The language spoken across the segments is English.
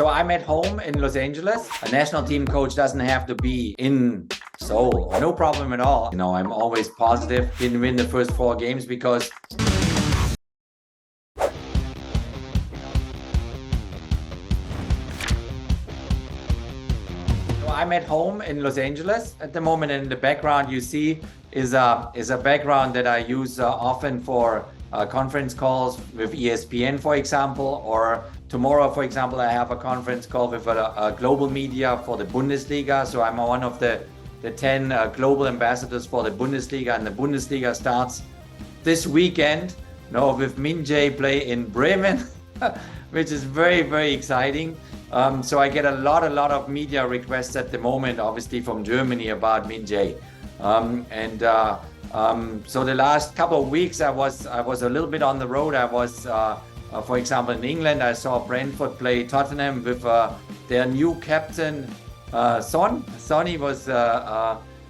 So I'm at home in Los Angeles. A national team coach doesn't have to be in Seoul. No problem at all. I'm always positive. Didn't win the first 4 games because I'm at home in Los Angeles at the moment, and in the background you see is a background that I use often for conference calls with ESPN, for example, or tomorrow, for example, I have a conference call with a global media for the Bundesliga. So I'm one of the 10 global ambassadors for the Bundesliga, and the Bundesliga starts this weekend. With Min Jae play in Bremen, which is very, very exciting. So I get a lot of media requests at the moment, obviously from Germany, about Min Jae. So the last couple of weeks I was a little bit on the road. I was, for example, in England. I saw Brentford play Tottenham with their new captain, Son. Sonny was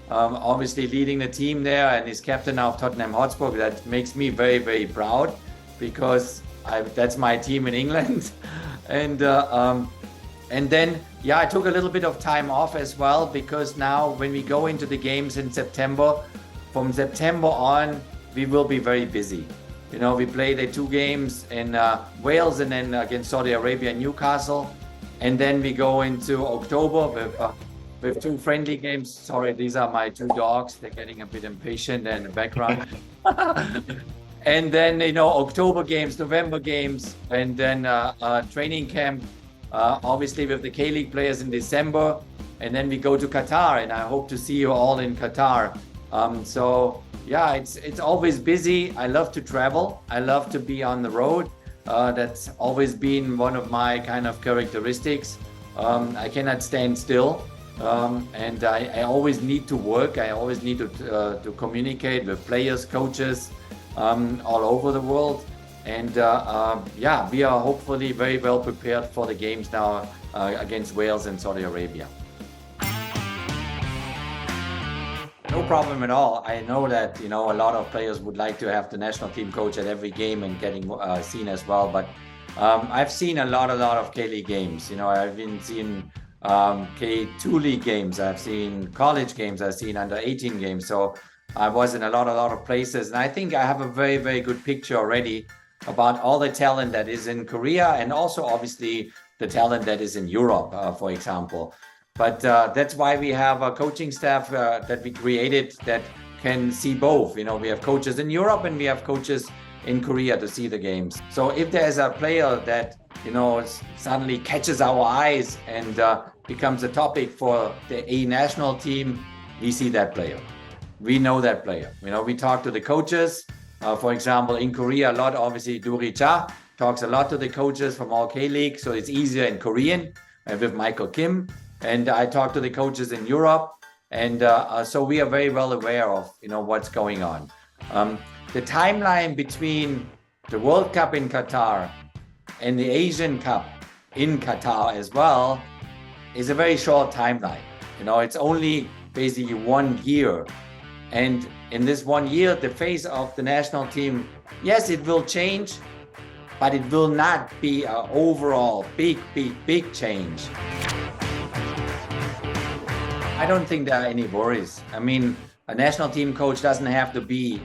obviously leading the team there, and is captain now of Tottenham Hotspur. That makes me very, very proud, because that's my team in England. And then, I took a little bit of time off as well, because now when we go into the games in September, from September on, we will be very busy. We play the 2 games in Wales, and then against Saudi Arabia and Newcastle. And then we go into October with 2 friendly games. Sorry, these are my 2 dogs. They're getting a bit impatient in the background. And then, October games, November games, and then training camp, obviously with the K-League players in December. And then we go to Qatar, and I hope to see you all in Qatar. It's always busy. I love to travel. I love to be on the road. That's always been one of my kind of characteristics. I cannot stand still. And I always need to work. I always need to communicate with players, coaches, all over the world. And we are hopefully very well prepared for the games now against Wales and Saudi Arabia. No problem at all. I know that a lot of players would like to have the national team coach at every game and getting seen as well. But I've seen a lot of K-League games. I've been seen K2 League games. I've seen college games. I've seen under 18 games. So I was in a lot of places, and I think I have a very, very good picture already about all the talent that is in Korea, and also obviously the talent that is in Europe, for example. But that's why we have a coaching staff that we created that can see both. We have coaches in Europe, and we have coaches in Korea to see the games. So if there's a player that suddenly catches our eyes and becomes a topic for the A national team, we see that player. We know that player. We talk to the coaches. For example, in Korea, a lot, obviously, Duri Cha talks a lot to the coaches from all K-League, so it's easier in Korean with Michael Kim. And I talk to the coaches in Europe, and so we are very well aware of what's going on. The timeline between the World Cup in Qatar and the Asian Cup in Qatar as well is a very short timeline. It's only basically 1 year. And in this 1 year, the face of the national team, yes, it will change, but it will not be an overall big change. I don't think there are any worries. I mean, a national team coach doesn't have to be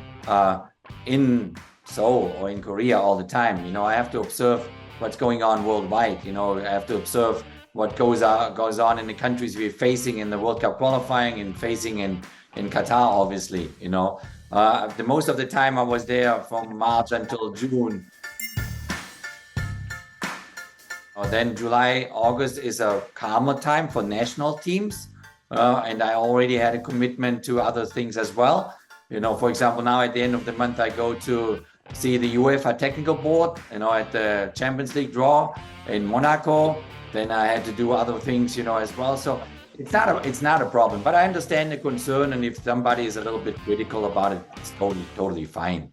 in Seoul or in Korea all the time. I have to observe what's going on worldwide. I have to observe what goes on in the countries we're facing in the World Cup qualifying and facing in Qatar, obviously. The most of the time I was there from March until June. Then July, August is a calmer time for national teams. And I already had a commitment to other things as well. For example, now at the end of the month, I go to see the UEFA technical board, at the Champions League draw in Monaco. Then I had to do other things, as well. So it's not a problem, but I understand the concern. And if somebody is a little bit critical about it, it's totally fine.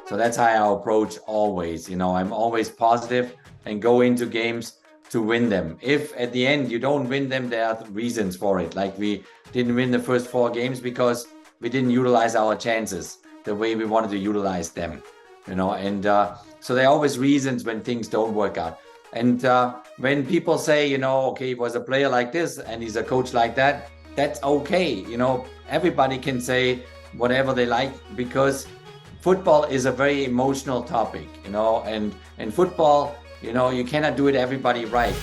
So that's how I approach always. I'm always positive and go into games to win them. If at the end you don't win them, there are reasons for it. Like we didn't win the first 4 games because we didn't utilize our chances the way we wanted to utilize them. and so there are always reasons when things don't work out. And when people say, okay, he was a player like this and he's a coach like that, that's okay. Everybody can say whatever they like, because football is a very emotional topic, and in football, you cannot do it everybody right.